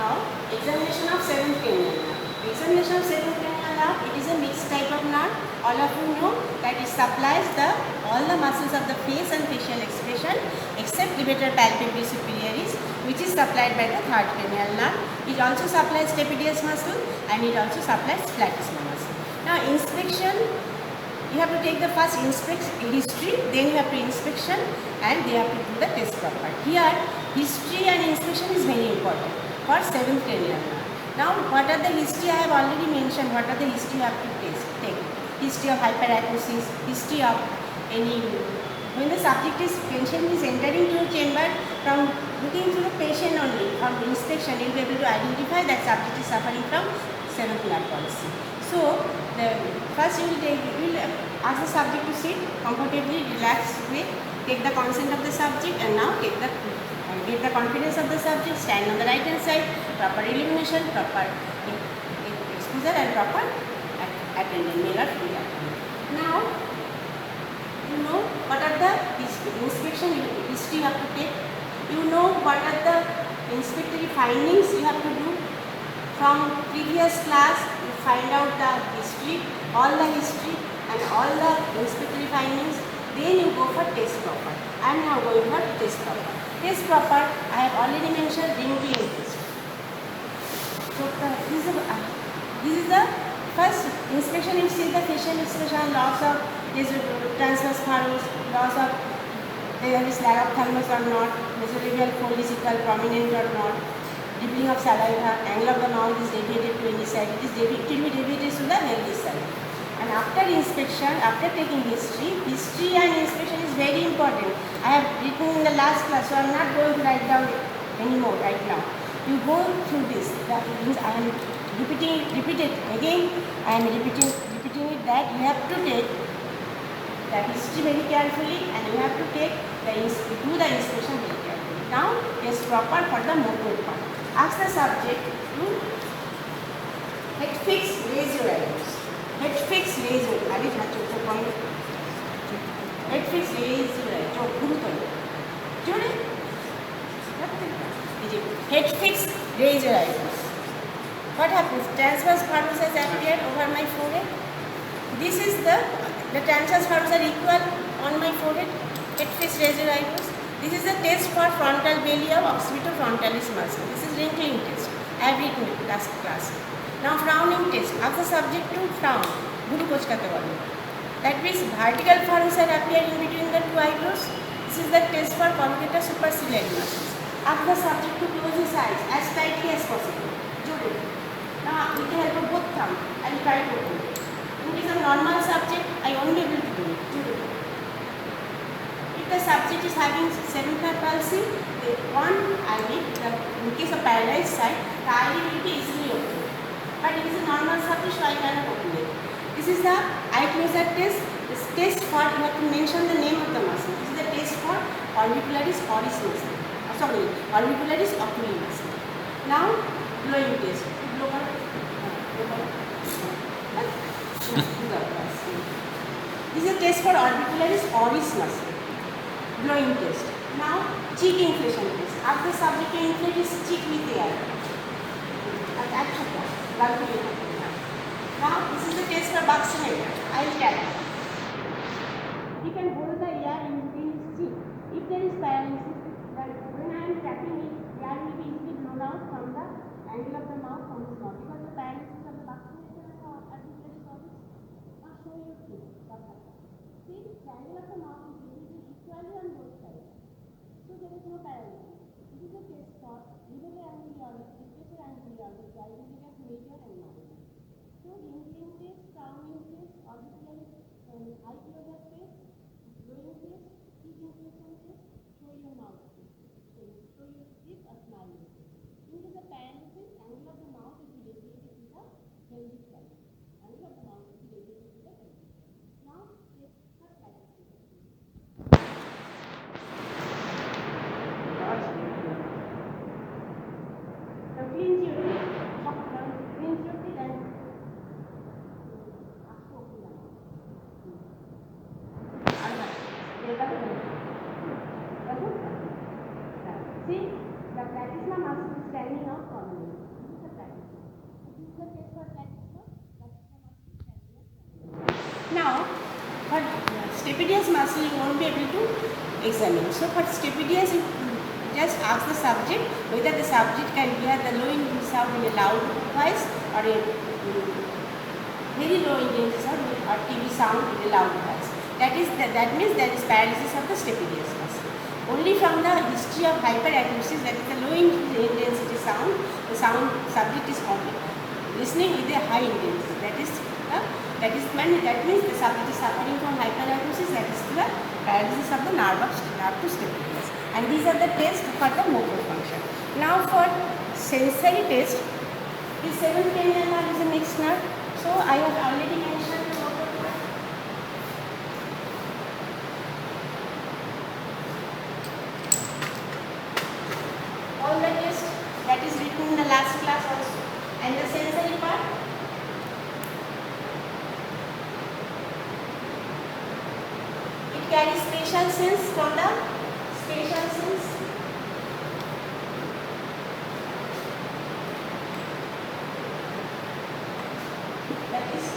Now, examination of seventh cranial nerve. Examination of seventh cranial nerve, it is a mixed type of nerve. All of you know that it supplies all the muscles of the face and facial expression except levator palpebrae superioris, which is supplied by the third cranial nerve. It also supplies stapedius muscle and it also supplies platysma muscle. Now, inspection, you have to take the first history, then you have to inspection, and they have to do the test proper. Here, history and inspection is very important for seventh cranial nerve. Now, what are the history? I have already mentioned. What are the history you have to take? History of hyperacusis, history of any. When the patient is entering to a chamber, from looking through the patient only, from inspection, you will be able to identify that subject is suffering from seventh nerve palsy. So, first you will ask the subject to sit comfortably, relax way, take the consent of the subject, and now get the confidence of the subject, stand on the right hand side, proper illumination, proper exposure, and proper attendant, male or female. Now, you know what are the inspection history you have to take. You know what are the inspectory findings you have to do. From previous class, you find out the history, all the history and all the inspectory findings. Then you go for test proper. I am now going for test proper. Test proper, I have already mentioned ringing test. So this is the first inspection. You see the facial expression, loss of transverse furrows, loss of there is lack of thymus or not, nasolabial fold is equal, prominent or not, dribbling of saliva, angle of the mouth is deviated to any side, it will be deviated to the healthy side. And after inspection, after taking history and inspection is very important. I have written in the last class, so I am not going to write down anymore right now. You go through this. That means I am repeat it again. I am repeating it that you have to take the history very carefully and you have to take do the inspection very carefully. Now, test proper for the motor part. Ask the subject to head fix, raise your eyebrows. Head fix, raise your eyes. Head fix, raise your eyes. Head fix, raise your eyebrows. What happens? Transverse furrows has appeared over my forehead. This is the transverse furrows are equal on my forehead. Head fix, raise your eyebrows. This is the test for frontal belly of occipitofrontalis muscle. This is wrinkling test. I have written it last class. Now frowning test. Ask the subject to frown. That means vertical furrows are appeared in between the two eyebrows. This is the test for collicular superciliary muscles. Ask the subject to close his eyes as tightly as possible. Now with the help of both thumbs, I will try to open it. In case of normal subject, I won't be able to do it. If the subject is having seventh nerve palsy, one eyelid, in case of paralyzed side, the eyelid will be easily opened. But it is a normal subject, so I cannot open it. This is the eye closure test. This test for, you have to mention the name of the muscle. This is the test for orbicularis oris muscle. Orbicularis oculi muscle. Now, blowing test. This is a test for orbicularis oris muscle. Blowing test. Now, cheek inflation test. Ask the subject to inflate his cheek with air. Now, this is the test for buccinate. I will tap. He can hold the air in between his cheek. If there is paralysis, when I am tapping it, air will be easily blown out from the angle of the mouth from his mouth. Because the paralysis of the buccinate or articular solid not show your teeth. See, the angle of the mouth is divided equally on both sides. So there is no paralysis. This is a test for levator anguloris, depressor anguloris, diabetes major and minor. So wrinkling test, frowning test, orbicularis eye closure test, blowing test, cheek inflation test, show your mouth test. Show your teeth or smiling test. In case of paralysis, angle of the mouth is deviated to the healthy side. Angle of the mouth is deviated to the healthy side. Now, test for paralysis. So cleanse your teeth. Cleanse your teeth and muscle you won't be able to examine. So for stapedius, you just ask the subject whether the subject can hear the low intense sound in a loud voice or a very low intense sound or TV sound in a loud voice. That means there is paralysis of the stapedius muscle. Only from the history of hyperacusis, that is the low intensity sound, the sound subject is listening with a high intensity. That means the subject is suffering from hyperacusis. That is the paralysis of the nerve to stapedius. And these are the tests for the motor function. Now for sensory test, the seventh cranial nerve is a mixed nerve. So I have already mentioned the motor part. All the tests that is written in the last class also. And the sensory part, it carries spatial sense from the spatial sense. That is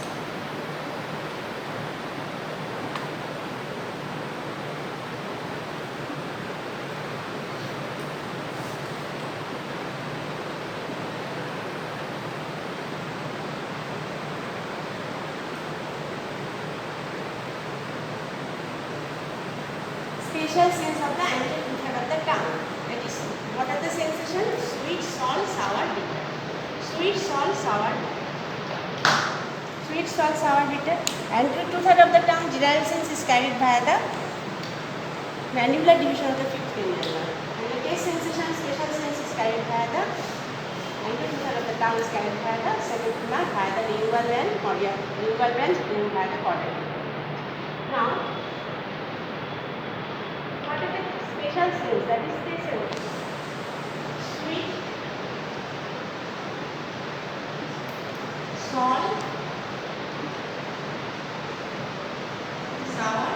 spatial sense of the anterior portion of the tongue. That is, what are the sensations? Sweet, salt, sour, bitter. Sweet, salt, sour, sweet, salt, sour, bitter. Anterior two-thirds of the tongue, gyral sense is carried via the mandibular division of the fifth cranial nerve. And the taste sensation, spatial sense is carried via the anterior two-thirds of the tongue is carried via the seventh nerve via the lingual band, lingual band, and via the caudal. Now, what is the spatial sense? That is the sense. Sweet, salt, sour.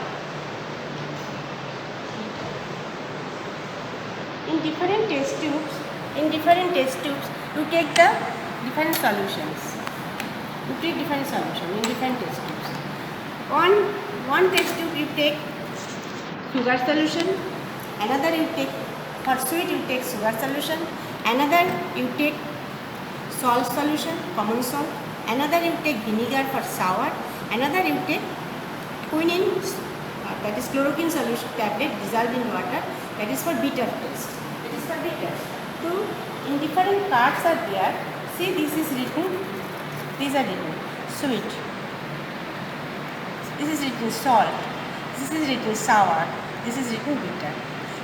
In different test tubes, you take the different solutions. You take different solutions in different test tubes. One test tube you take sugar solution, another you take, for sweet you take sugar solution, another you take salt solution, common salt, another you take vinegar for sour, another you take quinine, that is chloroquine solution tablet dissolved in water, that is for bitter taste. That is for bitter. So in different cards are there. See, this is written, these are written sweet, this is written salt, this is written sour, this is written bitter.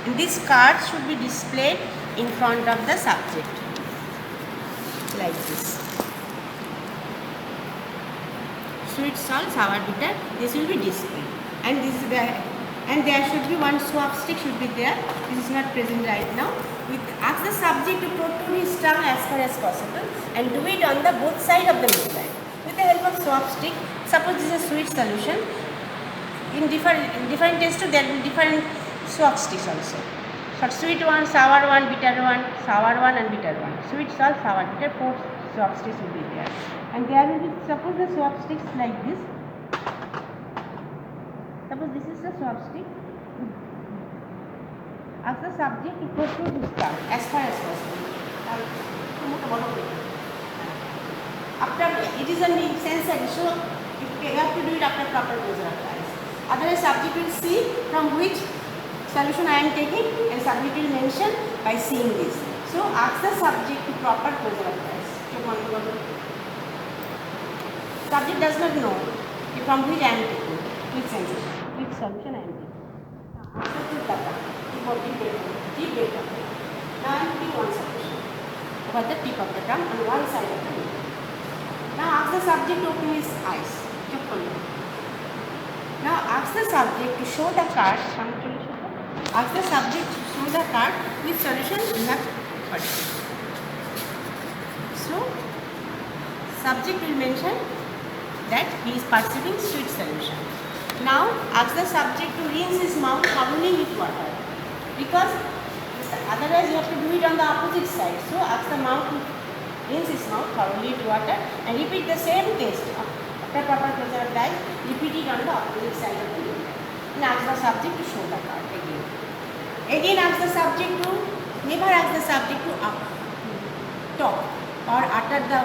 And these cards should be displayed in front of the subject like this. Sweet, salt, sour, bitter. This will be displayed. And this is there should be one swab stick should be there. This is not present right now. Ask the subject to protrude his tongue as far as possible and do it on the both sides of the midline with the help of swab stick. Suppose this is a sweet solution. In different test tube, there will be different swab sticks also. For sweet one, sour one, bitter one, sour one, and bitter one. Sweet, salt, sour, bitter, 4 swab sticks will be there. And there will be, suppose the swab sticks like this. Suppose this is the swab stick. Ask the subject to protrude his tongue as far as possible. After it is a sensory, so you have to do it after proper closure of eyes. Otherwise, subject will see from which solution I am taking, and subject will mention by seeing this. So ask the subject to proper closure of eyes. Subject does not know from which I am taking, which sensation, which solution I am taking. Deep breath. Now I am putting one solution over the tip of the tongue on one side of the lip. Now ask the subject to open his eyes. Now ask the subject to show the card. Ask the subject to show the card which solution you have put. So subject will mention that he is perceiving sweet solution. Now ask the subject to rinse his mouth thoroughly with water, because otherwise you have to do it on the opposite side. So ask the mouth to rinse his mouth thoroughly with water and repeat the same test. After proper closure of eyes, repeat it on the opposite side of the lip. and ask the subject to show the card again. Again ask the subject to, never ask the subject to talk or utter the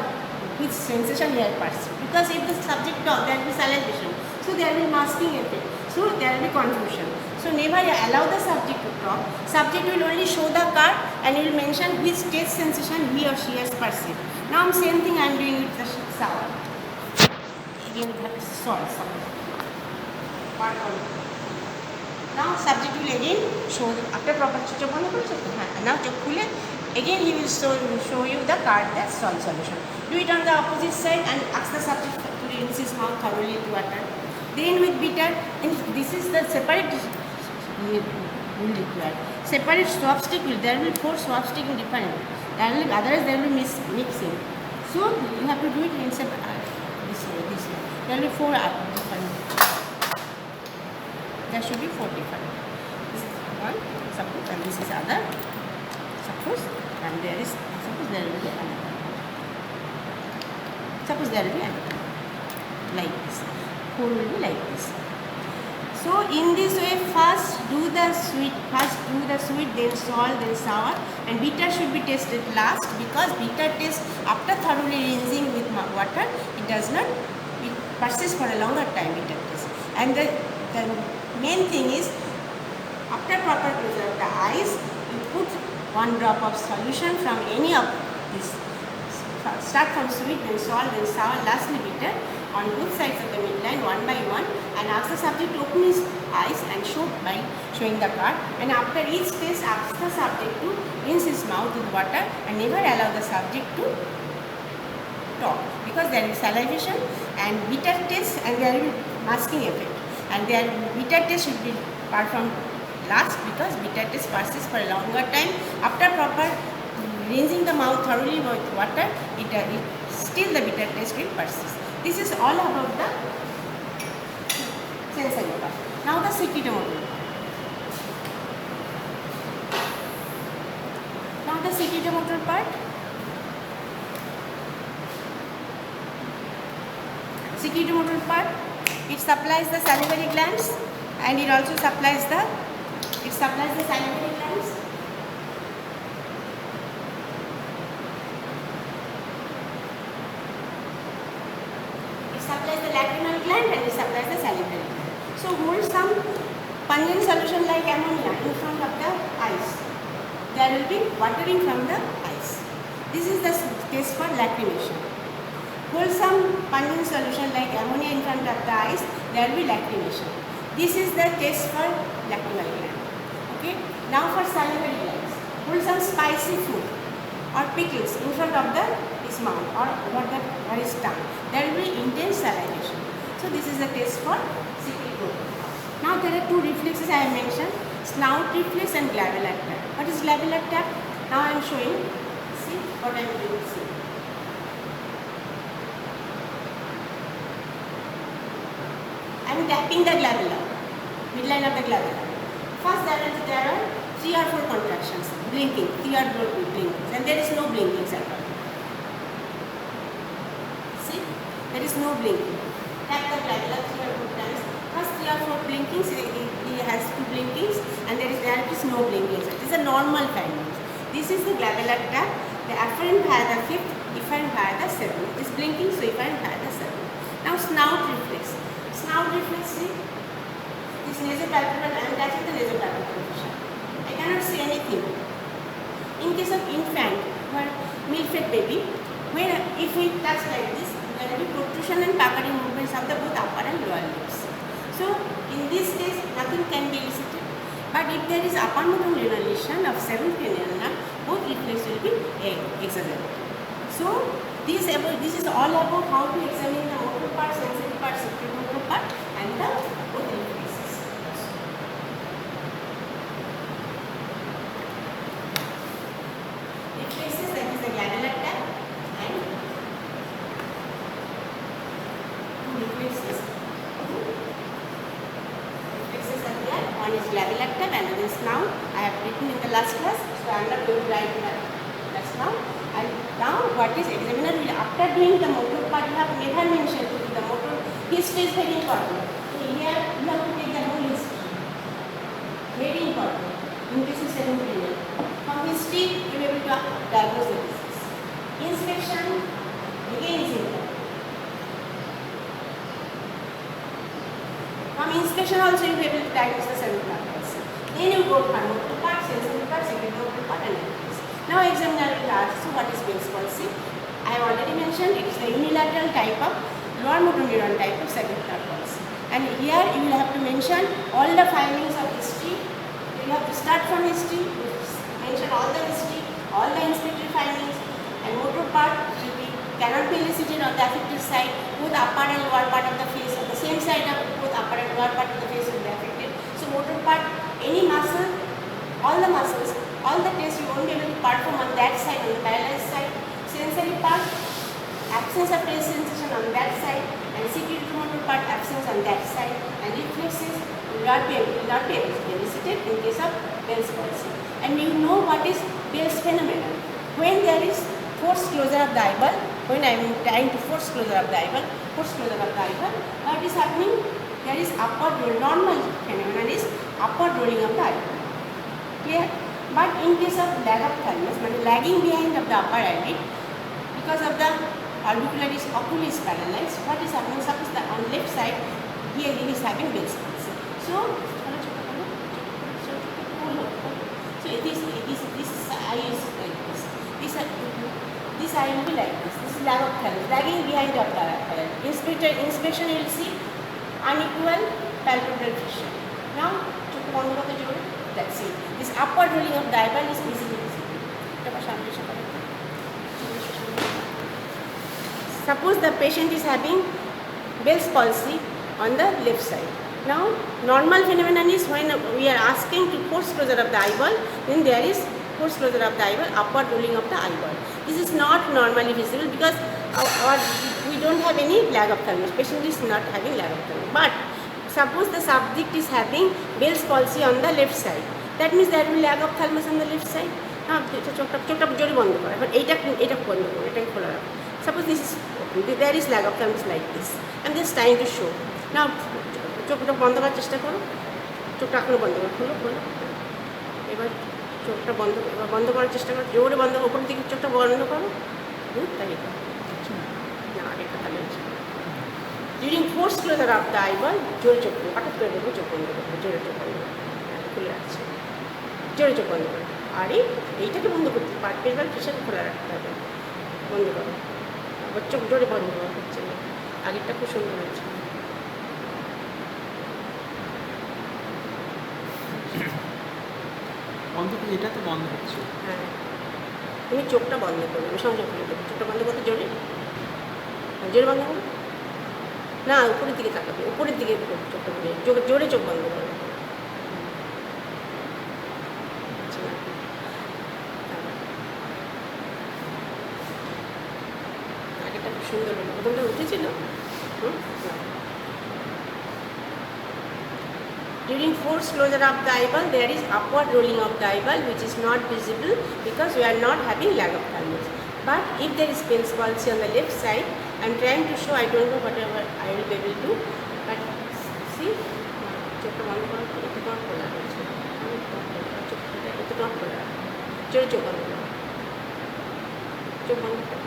which sensation he has perceived. Because if the subject talk, there will be salivation. So there will be masking effect. So there will be confusion. So never allow the subject to talk. Subject will only show the card and will mention which taste sensation he or she has perceived. Now same thing I am doing with the sour. Again salt. Now subject will again show after proper now again he will show you the card that's salt solution. Do it on the opposite side and ask the subject to rinse his mouth thoroughly with water. Then with bitter, and this is the separate will required. Separate swab stick will, there will be 4 swab stick in different. Otherwise there will be mixing. So you have to do it in separate this way. There will be 4 different. There should be 4 different. This is one, suppose, and this is other. Suppose, and there is, suppose there will be another. Suppose there will be another. Like this. 4 will be like this. So in this way, first do the sweet, then salt, then sour, and bitter should be tested last, because bitter taste after thoroughly rinsing with water, it does not, it persists for a longer time, bitter taste. And the main thing is, after proper closure of the eyes, you put 1 drop of solution from any of this. Start from sweet, then salt, then sour, lastly bitter, on both sides of the midline, one by one, and ask the subject to open his eyes and show by showing the card. And after each test, ask the subject to rinse his mouth with water and never allow the subject to talk, because there is salivation and bitter taste, and there will be masking effect. And their bitter taste should be performed last, because bitter taste persists for a longer time. After proper rinsing the mouth thoroughly with water, still the bitter taste will persist. This is all about the sensory part. Now the secretomotor. Now the secretomotor part. Secretomotor part, it supplies the salivary glands, and it also supplies the salivary glands. Supplies the lacrimal gland and it supplies the salivary gland. So hold some pungent solution like ammonia in front of the eyes. There will be watering from the eyes. This is the test for lacrimation. Hold some pungent solution like ammonia in front of the eyes. There will be lacrimation. This is the test for lacrimal gland. Okay. Now for salivary glands. Hold some spicy food or pickles in front of his mouth or over his tongue. There will be intense salivation. So this is the test for secretomotor. Now there are 2 reflexes I have mentioned, snout reflex and glabellar tap. What is glabellar tap? Now I am showing. See what I am doing. See. I am tapping the glabella, midline of the glabella. First there are 3 or 4 contractions, blinking, 3 or 4 blinkings, and there is no blinking at all. See, there is no blinking. Tap the glabella 3 or 4 times. First 3 or 4 blinkings, he has 2 blinkings, and there is no blinking. It is a normal finding. This is the glabellar tap. The afferent via the 5th, efferent via the 7th. It is blinking, so efferent via the 7th. Now snout reflex. Snout reflex, see, this nasopalpebral, I am touching the nasopalpebral fissure. I cannot see anything. In case of infant or milk-fed baby, if we touch like this, there will be protrusion and puckering movements of the both upper and lower lips. So in this case, nothing can be elicited. But if there is upper motor neural lesion of 7th cranial nerve, both reflex will be exaggerated. So this is all about how to examine the motor part, sensory part, secretomotor part, and the both reflexes. Reflexes, that is the glabellar tap, and 2 reflexes. Reflexes are there. One is glabellar tap, another is snout. I have written in the last class, so I am not going to write that snout. And now what is examiner will, after doing the motor part, you have never mentioned to the motor history is very important. So here you have to take the whole history. very important in case of seventh cranial. From history, you will be able to diagnose the disease. Inspection again is important. From inspection also you will be able to diagnose the cerebral palsy. Then you go to motor part, sensory part, secondary part, and analysis. Now examiner will ask you what is Bell's palsy. I have already mentioned it is the unilateral type of lower motor neuron type of cerebral palsy. And here you will have to mention all the findings of history. You will have to start from history, mention all the history, all the inspectory findings, and motor part will be cannot be elicited on the affected side. Both upper and lower part of the face, on the same side of both upper and lower part of the face will be affected. So motor part, any muscle, all the muscles, all the tests you won't be able to perform on that side, on the paralyzed side. Sensory part, absence of taste sensation on that side, and secretory motor part, absence on that side, and reflexes will not be able to be elicited in case of Bell's palsy. And you know what is Bell's phenomenon. When there is forced closure of the eyeball, when I am trying to force closure of the eyeball, what is happening? There is upward roll. Normal phenomenon is upward rolling of the eyeball. Clear? But in case of lag of thymus, lagging behind of the upper eyelid, because of the orbicularis oculis paralyzed, what is happening? Suppose the on left side, here he is having Bell's palsy. So this eye is like this. This eye will be like this. This is lag of thymus, lagging behind of the upper eyelid. Inspection you will see unequal palpebral fissure. Now, that's it. This upward rolling of the eyeball is easily visible. Suppose the patient is having Bell's palsy on the left side. Now, normal phenomenon is when we are asking to force closure of the eyeball, then there is force closure of the eyeball, upward rolling of the eyeball. This is not normally visible because we don't have any lag of thymus. Patient is not having lag of thymus. But suppose the subject is having Bell's palsy on the left side. That means there will be lag of thymus on the left side. Suppose this is there is lag of thymus like this. I'm just trying to show. Now, চোখটা বন্ধ করার চেষ্টা করো, চোখটা এখনো বন্ধ করো, খোলো। এবার চোখটা বন্ধ করার চেষ্টা করো, জোরে বন্ধ, ওপর দিকে চোখটা বন্ধ করো। না, এটা তাহলে during force closure of the eyeball, জোরে চোখ হঠাৎ করে দেবো, চোখ বন্ধ করবো, জোরে চোখ বন্ধ করবো, খুলে রাখছে, জোরে চোখ বন্ধ করো। আর এইটাকে বন্ধ করতে পারবেন, ফিশার খোলা রাখতে হবে, বন্ধ করো। আবার চোখ জোরে বন্ধ করা হচ্ছে না, আগেরটা খুব সুন্দর হয়েছে। এটা তো বন্ধ হচ্ছে। হ্যাঁ, তুমি চোখটা বন্ধ করবে, আমি সংযোগ করে দেবো। চোখটা বন্ধ করতে জোরে বন্ধ করো না, উপরের দিকে তাকাবে, উপরের দিকে চোখটা জোরে চোখ বন্ধ করো। আগেটা খুব সুন্দর হলো, প্রথমটা উঠেছিল। During forced closure of the eyeball, there is upward rolling of the eyeball which is not visible because we are not having lag of thymus. But if there is Bell's palsy on the left side, I am trying to show, I don't know whatever I will be able to, but see, চোখটা বন্ধ করার পর একটু not খোলা হয়েছে, একটু not খোলা, জোরে চোখ বন্ধ করো, চোখ বন্ধ করো।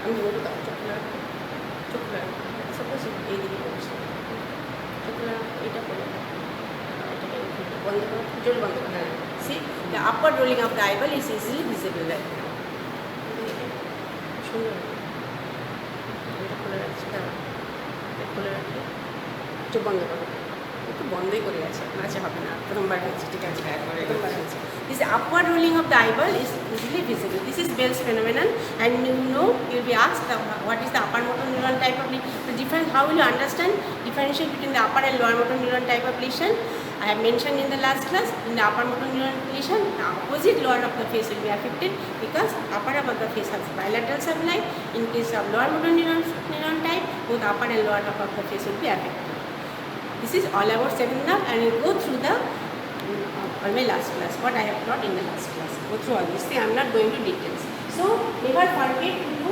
আমি বলবো দাও, চোখ সাপোজ এইদিকে করছি, চোখ এইটা করে এটাকে বন্ধ করো, জোরে বন্ধ করো। হ্যাঁ, C the upper rolling of the eyeball is easily visible right now. সুন্দর, এটা খুলে রাখছি, দাঁড়া, খুলে রাখি, চোখ বন্ধ করো, একটু বন্ধই করে আছে, নাচে হবে না, প্রথমবার হয়েছে, ঠিক আছে, প্রথমবার হয়েছে। This upward rolling of the eyeball is easily visible. This is Bell's phenomenon, and you know you will be asked what is the upper motor neuron type of lesion. The difference, how will you understand differentiate between the upper and lower motor neuron type of lesion? I have mentioned in the last class, in the upper motor neuron lesion, the opposite lower of the face will be affected because upper half of the face has bilateral supply. In case of lower motor neuron type, both upper and lower half of the face will be affected. This is all about second nerve, and we will go through the or my last class, what I have taught in the last class. Go through all this thing. I am not going to details. So never forget to do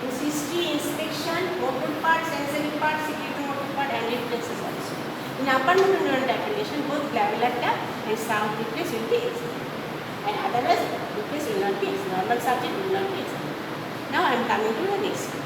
this history, inspection, motor part, sensory part, secretory motor part, and reflexes also. In upper motor neuron dilation, both glabellar tap and sound reflex will be examined. And otherwise, reflex will not be examined. Normal subject will not be examined. Now I am coming to the next.